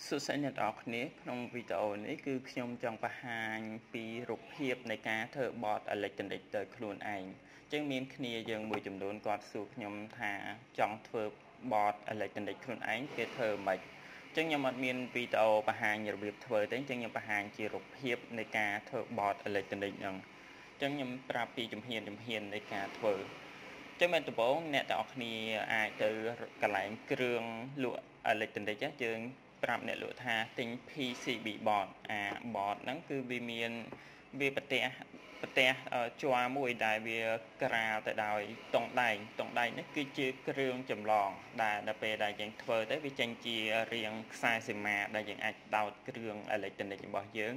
សួស្តីអ្នកទាំងអស់គ្នាក្នុងវីដេអូនេះគឺខ្ញុំចង់បង្ហាញពីរូបភាពនៃការធ្វើបតអេឡិចត្រូនិកដោយខ្លួនឯងអញ្ចឹងមានគ្នាយើងមួយចំនួនគាត់សួរខ្ញុំថាចង់ធ្វើបតអេឡិចត្រូនិកខ្លួនឯងគេធ្វើមិនអញ្ចឹងខ្ញុំអត់មានវីដេអូបង្ហាញរបៀបធ្វើទេអញ្ចឹងខ្ញុំបង្ហាញជារូបភាពនៃការធ្វើបតអេឡិចត្រូនិកហ្នឹងអញ្ចឹងខ្ញុំប្រាប់ពីជំហាននៃការធ្វើចឹងមែនដំបូងអ្នកទាំងអស់គ្នាអាចទៅកន្លែងគ្រឿងលក់អេឡិចត្រូនិកយើងប្រាប់អ្នកលក់ថាទិញ PCB board board ហ្នឹងគឺវាមានវាប្រទេសជ័រមួយដែលវាក្រាលទៅដោយតុងដែងនេះគឺជាគ្រឿងចម្លងដែលដល់ពេលដែលយើងធ្វើទៅវាចេញជារាងខ្សែសីមាដែលយើងអាចដោតគ្រឿងអេឡិចត្រូនិករបស់យើង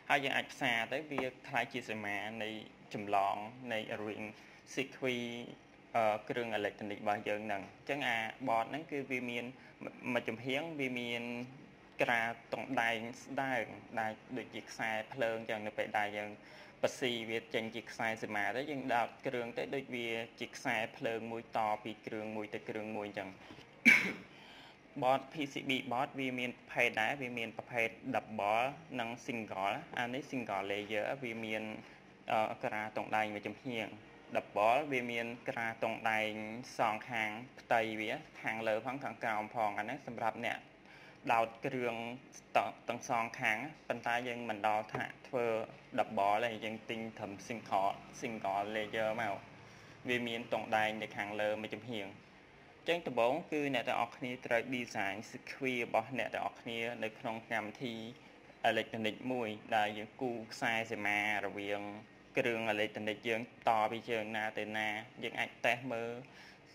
ហើយយើងអាចផ្សារទៅវាคล้ายជាសីមានៃចម្លងនៃរាងស៊ីគ្វីគ្រឿងអេឡិចត្រូនិករបស់យើងហ្នឹងអញ្ចឹងbot ហ្នឹងគឺវាមានមួយចំហៀងវាមានក្រាលតុងដែងស្ដើងដែលដូចជាខ្សែភ្លើងអញ្ចឹងនៅពេលដែលយើងបស៊ីវាចេញជាខ្សែសីមាទៅយើងដោតគ្រឿងទៅដូចវាជាខ្សែភ្លើងមួយតពីគ្រឿងមួយទៅគ្រឿងមួយអញ្ចឹងbot PCB bot វាមានប្រភេទដែរវាមានប្រភេទ double និង single អានេះ single layer វាមានក្រាលតុងដែងមួយចំហៀងdouble វាមានក្រាលតុងដែងសងខាងផ្ទៃវាខាងលើផងខាងក្រោមផងអាហ្នឹងសម្រាប់អ្នកដោតគ្រឿងទាំងសងខាងប៉ុន្តែយើងមិនដល់ថាធ្វើ double ទេយើងទិញត្រឹម single layer មកវាមានតុងដែងនៅខាងលើមួយចំហៀងអញ្ចឹងដំបូងគឺអ្នកទាំងអស់គ្នាត្រូវ design secure របស់អ្នកទាំងអស់គ្នានៅក្នុងកម្មវិធី electronic មួយដែលយើងគូខ្សែសីមារវាងគ្រឿងអេឡិចត្រូនិកយើងតពីជើងណាទៅណាយើងអាចតេស្តមើល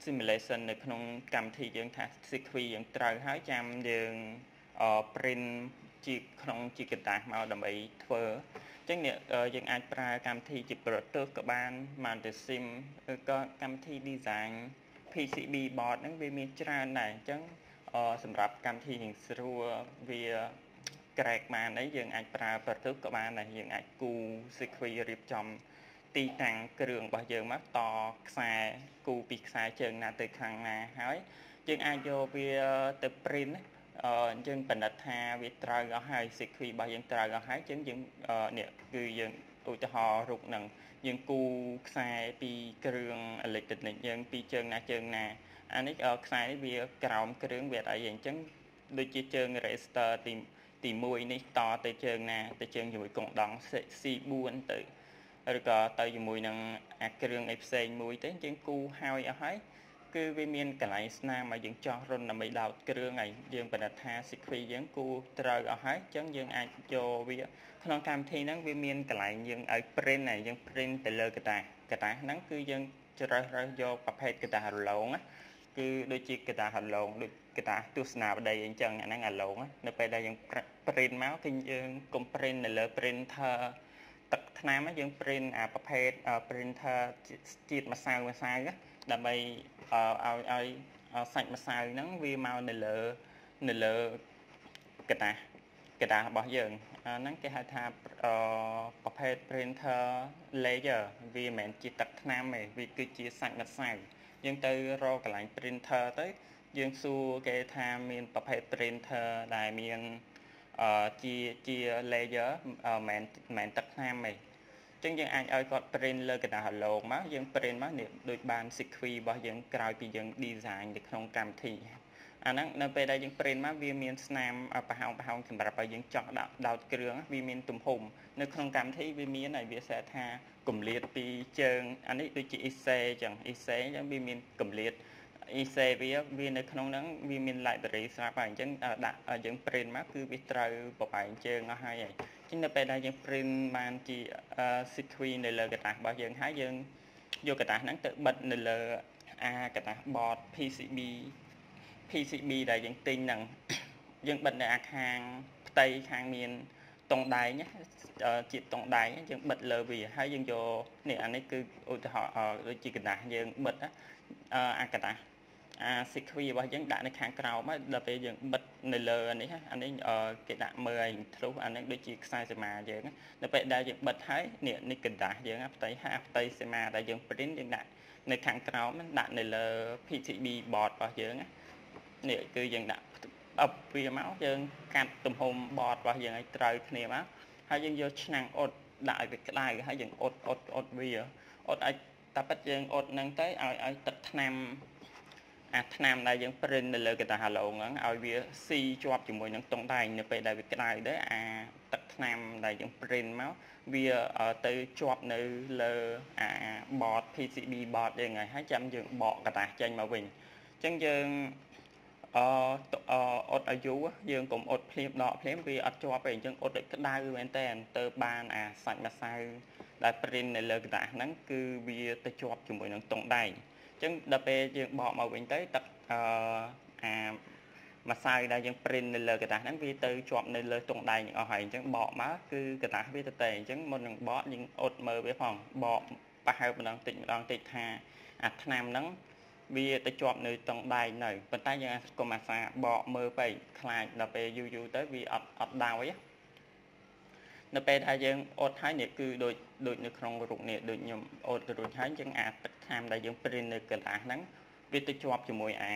simulation នៅក្នុងកម្មវិធីយើងថា secure យើងត្រូវហើយចាំយើងprint ជាក្នុងជាกระดาษមកដើម្បីធ្វើអញ្ចឹងយើងអាចប្រើកម្មវិធីជាប្រទើក៏បាន Multisim ក៏កម្មវិធី design PCB board ហ្នឹងវាមានច្រើនដែរអញ្ចឹងសម្រាប់កម្មវិធីរៀងស្រួលវាក្រែកបានអីយើងអាចប្រើប្រទើក៏បានដែរយើងអាចគូ secure រៀបចំទីតាំងគ្រឿងរបស់យើងមកតខ្សែគូពីខ្សែជើងណាទៅខាងណាហើយយើងអាចយកវាទៅ print យើងបណ្ឌិតថាវាត្រូវអស់ហើយ secure របស់យើងត្រូវអស់ហើយយើងនេះគឺយើងឧទាហរណ៍រូបនឹងយើងគូខ្សែពីគ្រឿងអេឡិចត្រូនិកយើងពីជើងណាអានេះខ្សែនេះវាក្រោមគ្រឿងវាអត់អីអញ្ចឹងដូចជាជើង resistor ទី1នេះតទៅជើងណាទៅជើងជាមួយកុងដង់ C4 ទៅឬក៏ទៅជាមួយនឹងអាគ្រឿងអីផ្សេងមួយទៅយើងគូហើយអស់ហើយគឺវាមានកន្លែងស្នាមឲ្យយើងចោះរុនដើម្បីដោតគ្រឿងហើយយើងបណ្ឌិតថា secure យើងគូត្រូវអស់ហើយអញ្ចឹងយើងអាចយកវាក្នុងកម្មវិធីហ្នឹងវាមានកន្លែងយើងឲ្យ print ហើយយើង print ទៅលើกระดาษហ្នឹងគឺយើងជ្រើសរើសយកប្រភេទกระดาษរលោងគឺដូចជាกระดาษរលោងដូចกระดาษទស្សនាវដ្តីអញ្ចឹងអាហ្នឹងអាឡូងនៅពេលដែលយើង print មកគឺយើងកុំ print នៅលើ printer ទឹកថ្នាំយើង print ប្រភេទ printer ជាតិម្សៅដើម្បីឲ្យសាច់ម្សៅហ្នឹងវាមកនៅលើกระดาษរបស់យើងហ្នឹងគេហៅថាប្រភេទ printer layer វាមិនមែនជាទឹកថ្នាំទេវាគឺជាសាច់ម្សៅយើងទៅរកកន្លែង printer ទៅយើងសួរគេថាមានប្រភេទ printer ដែលមានជា layer មិនមែនទឹកថ្នាំទេអញ្ចឹងយើងអាចឲ្យគាត់ print លើกระดาษរលោងមកយើង print មកនេះដូចបាន secure របស់យើងក្រោយពីយើង design នៅក្នុងកម្មវិធីអាហ្នឹងនៅពេលដែលយើង print មកវាមានស្នាមប្រហោងសម្រាប់ឲ្យយើងចោះដោតគ្រឿងវាមានទំហំនៅក្នុងកម្មវិធីវាមានហើយវាសេថាកម្រិតពីជើងអានេះដូចជា essay អញ្ចឹងវាមានកម្រិត essay វានៅក្នុងហ្នឹងវាមាន library ស្រាប់ហើយអញ្ចឹងដាក់យើង print មកគឺវាត្រូវប្របែងជើងអស់ហើយអញ្ចឹងនៅពេលដែលយើង print បានជា secure នៅលើกระดาษរបស់យើងហើយយើងយកกระดาษហ្នឹងទៅបិទនៅលើกระดาษ board PCB ដែលយើងទិញហ្នឹងយើងបិទនៅខាងផ្ទៃខាងមានតុងដែងជាតិតុងដែងយើងបិទលើវាហើយយើងយកនេះអានេះគឺឧទាហរណ៍ដូចជាกระดาษយើងបិទกระดาษsecure របស់យើងដាក់នៅខាងក្រោមហើយដល់ពេលយើងបិទនៅលើអានេះគេដាក់មើលឲ្យធ្លុះអានេះដូចជាខ្សែសីមាយើងដល់ពេលដែលយើងបិទហើយនេះกระดาษយើងផ្ទៃសីមាដែលយើង print យើងដាក់នៅខាងក្រោមដាក់នៅលើ PCB board របស់យើងនេះគឺយើងដាក់ អបវាមកយើងកាត់ទំហំបតរបស់យើងឲ្យត្រូវគ្នាមកហើយយើងយកឆ្នាំងអ៊ុតដាក់ឲ្យវាក្តៅហើយយើងអ៊ុតវាអ៊ុតឲ្យតែប៉ិតយើងអ៊ុតហ្នឹងទៅឲ្យទឹកថ្នាំអាថ្នាំដែលយើងព្រិននៅលើកតាហាឡូងហ្នឹងឲ្យវាស៊ីជាប់ជាមួយនឹងតុងដែងនៅពេលដែលវាក្តៅទៅអាទឹកថ្នាំដែលយើងព្រិនមកវាទៅជាប់នៅលើអាបត PCB បតយើងហើយចាំយើងបកกระดาษចេញមកវិញអញ្ចឹងយើងអត់ឲ្យយូរយើងកុំអត់ភ្លាមដកភ្លាមវាអត់ជាប់ទេអញ្ចឹងអត់ឲ្យក្តៅមែនតើទៅបានអាសាច់ម្សៅដែលព្រិននៅលើกระดาษហ្នឹងគឺវាទៅជាប់ជាមួយនឹងតុងដែងអញ្ចឹងដល់ពេលយើងបកមកវិញទៅទឹកអាម្សៅដែលយើងព្រិននៅលើกระดาษហ្នឹងវាទៅជាប់នៅលើតុងដែងអស់ហើយអញ្ចឹងបកមកគឺกระดาษវាទៅតែអញ្ចឹងមុននឹងបកយើងអត់មើលវាផងបកប្រហែលម្ដងតិចថាអាថ្នាំហ្នឹងវាទៅជាប់នៅតុងដែងនៅប៉ុន្តែយើងកុំអាសាបកមើលពេកខ្លាចដល់ពេលយូរទៅវាអត់ដោយនៅពេលដែលយើងអត់ហើយនេះគឺដូចនៅក្នុងរូបនេះដូចខ្ញុំអត់រួចហើយអញ្ចឹងអាទឹកថ្នាំដែលយើងព្រិននៅកន្លះហ្នឹងវាទៅជាប់ជាមួយអា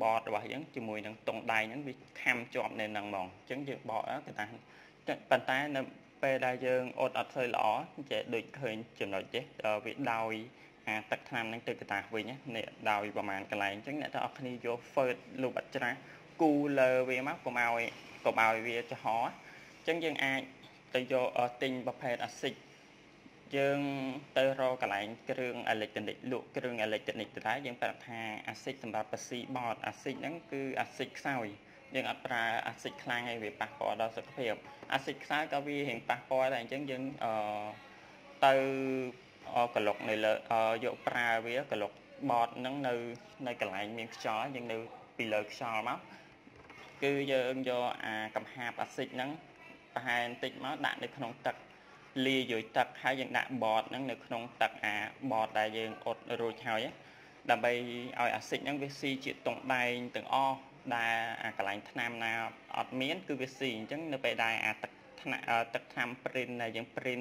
បតរបស់យើងជាមួយនឹងតុងដែងហ្នឹងវាខំជាប់នៅហ្នឹងហ្មងអញ្ចឹងយើងបកកន្លះប៉ុន្តែនៅពេលដែលយើងអត់សូវល្អចេះដូចឃើញចំណុចទេវាដោយអាទឹកថ្នាំហ្នឹងទៅកន្លះវិញនេះដោយប្រហែលកន្លែងអញ្ចឹងអ្នកទាំងអស់គ្នាយក First លុបអច្រាស់គូលើវាមកកុំឲ្យវាចំហអញ្ចឹងយើងអាចទៅយកទិញប្រភេទអាស៊ីតយើងទៅរកកន្លែងគ្រឿងអេឡិចត្រូនិកលក់គ្រឿងអេឡិចត្រូនិកដែរយើងប្រាប់ថាអាស៊ីតសម្រាប់បស៊ីបតអាស៊ីតហ្នឹងគឺអាស៊ីតខ្សោយយើងអត់ប្រើអាស៊ីតខ្លាំងឲ្យវាប៉ះពាល់ដល់សុខភាពអាស៊ីតខ្សោយក៏វារៀងប៉ះពាល់ដែរអញ្ចឹងយើងទៅក្លុកនៅលើយកប្រើវាក្លុកបតហ្នឹងនៅកន្លែងមានខ្យល់យើងនៅពីលើខ្យល់មកគឺយើងយកអាកំហាប់អាស៊ីតហ្នឹងប្រហែលបន្តិចមកដាក់នៅក្នុងទឹកលាយយកទឹកហើយយើងដាក់បតហ្នឹងនៅក្នុងទឹកអាបតដែលយើងអត់រួចហើយដើម្បីឲ្យអាស៊ីតហ្នឹងវាស៊ីជាតិតុងដែងទាំងអស់ដែលអាកន្លែងថ្នាំណាអត់មានគឺវាស៊ីអញ្ចឹងនៅពេលដែលអាទឹកថ្នាំព្រិនដែលយើងព្រិន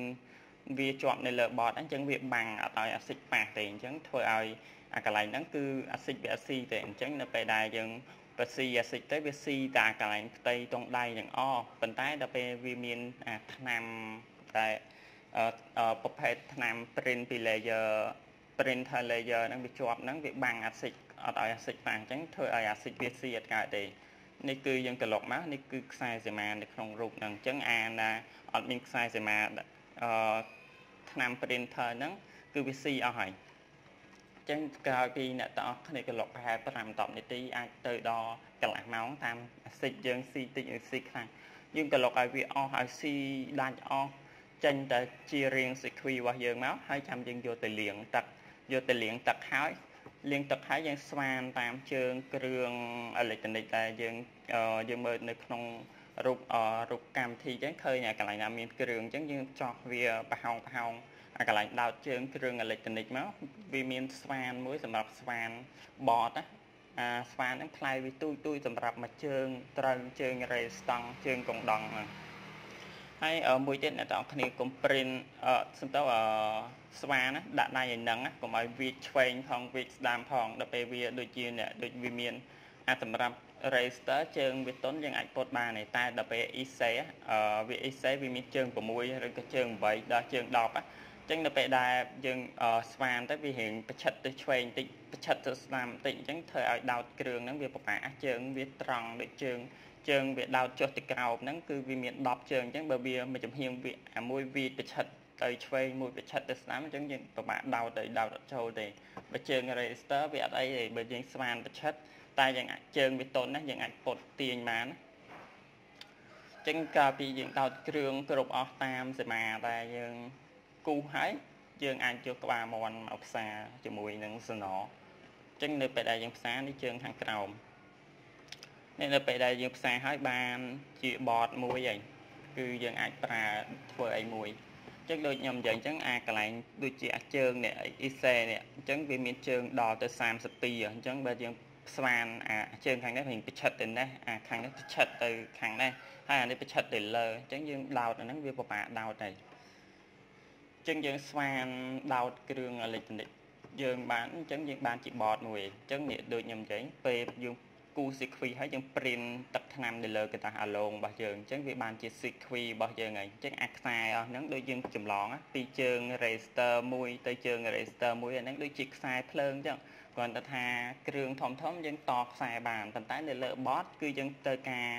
វាជាប់នៅលើបតអញ្ចឹងវាបាំងអត់ឲ្យអាស៊ីតប៉ះទេអញ្ចឹងធ្វើឲ្យអាកន្លែងហ្នឹងគឺអាស៊ីតវាអត់ស៊ីទេអញ្ចឹងនៅពេលដែលយើងបើស៊ីអាស៊ីតទៅវាស៊ីតែកន្លែងផ្ទៃតុងដែងទាំងអស់ប៉ុន្តែដល់ពេលវាមានអាថ្នាំតែប្រភេទថ្នាំ print ពី layer printer layer ហ្នឹងវាជាប់ហ្នឹងវាបាំងអាស៊ីតអត់ឲ្យអាស៊ីតប៉ះអញ្ចឹងធ្វើឲ្យអាស៊ីតវាស៊ីអត់កើតទេនេះគឺយើងក្លុកមកនេះគឺខ្សែសីមានៅក្នុងរូបហ្នឹងអញ្ចឹងអាណាអត់មានខ្សែសីមាថ្នាំ printer ហ្នឹងគឺវាស៊ីអស់ហើយអញ្ចឹងក្រោយពីអ្នកទាំងអស់គ្នាក្លុកប្រហែល5-10នាទីអាចទៅដល់កន្លះម៉ោងតាមអាស៊ីតយើងស៊ីតិចឬស៊ីខ្លាំងយើងក្លុកឲ្យវាអស់ឲ្យស៊ីដាច់អស់ចេញតែជារាងសេខ្វីរបស់យើងមកហើយចាំយើងយកទៅលាងទឹកហើយលាងទឹកហើយយើងស្វានតាមជើងគ្រឿងអេឡិចត្រូនិកដែលយើងមើលនៅក្នុងរូបកម្មវិធីអញ្ចឹងឃើញកន្លែងណាមានគ្រឿងអញ្ចឹងយើងចោះវាប្រហោងអាកន្លែងដោតជើងគ្រឿងអេឡិចត្រូនិកមកវាមានស្វានមួយសម្រាប់ស្វានបតណាស្វានហ្នឹងផ្លែវាទូចសម្រាប់មួយជើងត្រូវជើងរ៉េស្តង់ជើងកងដង់ហ្នឹងហើយមួយទៀតអ្នកទាំងអស់គ្នាកុំព្រិនសំដៅស្វាណាដាក់ដៃឲ្យនឹងកុំឲ្យវាឆ្វេងផងវាស្ដាំផងដល់ពេលវាដូចវាមានសម្រាប់ register ជើងវាតុនយើងអាចពុតបានទេតែដល់ពេល essay វាមានជើង6ឬក៏ជើង8ដល់ជើង10អញ្ចឹងនៅពេលដែលយើងស្វានទៅវារៀងប្រឆិតទៅឆ្វេងតិចប្រឆិតទៅស្ដាំតិចអញ្ចឹងធ្វើឲ្យដោតគ្រឿងហ្នឹងវាពិបាកជើងវាត្រង់ដូចជើងវាដោតចុះទៅក្រោមហ្នឹងគឺវាមាន10ជើងអញ្ចឹងបើវាមួយចំហៀងវាមួយវាប្រឆិតទៅឆ្វេងមួយប្រឆិតទៅស្ដាំអញ្ចឹងយើងពិបាកដោតអត់ចូលទេបើជើង register វាអត់អីទេបើយើងស្វានប្រឆិតតែយើងអាចជើងវាតុនណាយើងអាចពុតទាញបានណាអញ្ចឹងកាលពីយើងដោតគ្រឿងគ្រប់អស់តាមសមាដែលយើងគូសហើយយើងអាចយកក្បាលមាន់មកផ្សារជាមួយនឹងសណអញ្ចឹងនៅពេលដែលយើងផ្សារនេះជើងខាងក្រោមនៅពេលដែលយើងផ្សារហើយបានជាបតមួយហើយគឺយើងអាចប្រើធ្វើអីមួយអញ្ចឹងដូចខ្ញុំនិយាយអញ្ចឹងអាកន្លែងដូចជាអាជើងនេះអ៊ីសេនេះអញ្ចឹងវាមានជើងដល់ទៅ32អញ្ចឹងបើយើងស្វានអាជើងខាងនេះវិញប្រឆិតទៅនេះអាខាងនេះប្រឆិតទៅខាងនេះហើយអានេះប្រឆិតទៅលើអញ្ចឹងយើងដោតអាហ្នឹងវាពិបាកដោតហើយអញ្ចឹងយើងស្វានដោតគ្រឿងអេឡិចត្រូនិកយើងបានអញ្ចឹងយើងបានជាបតមួយអញ្ចឹងនេះដូចខ្ញុំនិយាយពេលយើង គូស៊ីខ្វីហើយយើងព្រីនទឹកថ្នាំនៅលើកតាអាឡូងរបស់យើងអញ្ចឹងវាបានជាស៊ីខ្វីរបស់យើងហើយអញ្ចឹងអាខ្សែអស់ហ្នឹងដូចយើងចម្លងពីជើង resistor មួយទៅជើង resistor មួយអាហ្នឹងដូចជាខ្សែភ្លើងអញ្ចឹងគ្រាន់តែថាគ្រឿងធំយើងតខ្សែបានប៉ុន្តែនៅលើ board គឺយើងទៅការ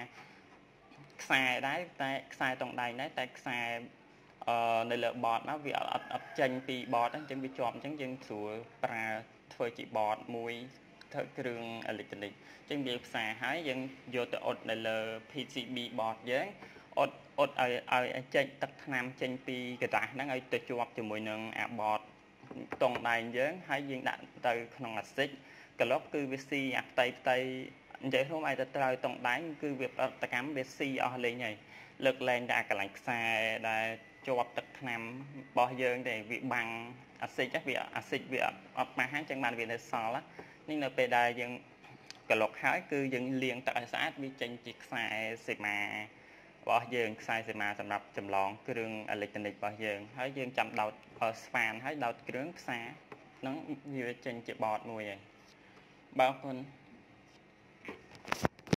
ខ្សែដែរតែខ្សែតង់ដៃដែរតែខ្សែនៅលើ board មកវាអត់ចេញពី board អញ្ចឹងវាជាប់អញ្ចឹងយើងស្រួលប្រើធ្វើជា board មួយធ្វើគ្រឿងអេឡិចត្រូនិកអញ្ចឹងយើងផ្សារហើយយើងយកទៅអ៊ុតនៅលើ PCB board យើងអ៊ុតឲ្យចេញទឹកថ្នាំចេញពីกระดาษហ្នឹងឲ្យទៅជាប់ជាមួយនឹងអា board តង់ដៃយើងហើយយើងដាក់ទៅក្នុងអាស៊ីចក្លុកគឺវាស៊ីអាផ្ទៃនិយាយរួមឲ្យទៅត្រូវតង់ដៃគឺវាប្រតិកម្មវាស៊ីអស់លេងហើយលើកលែងតែអាកន្លែងខ្សែដែលជាប់ទឹកថ្នាំរបស់យើងទេវាបាំងអាស៊ីចវាអាស៊ីចវាអត់បានអញ្ចឹងបានវានៅសល់នេះនៅពេលដែលយើងក្លុកហើយគឺយើងលាងទឹកឲ្យស្អាតវាចេញជាខ្សែសេមារបស់យើងខ្សែសេមាសម្រាប់ចម្លងគ្រឿងអេឡិចត្រូនិករបស់យើងហើយយើងចាំដោតស្វានហើយដោតគ្រឿងផ្សារហ្នឹងវាចេញជាបតមួយហើយបាទអរគុណ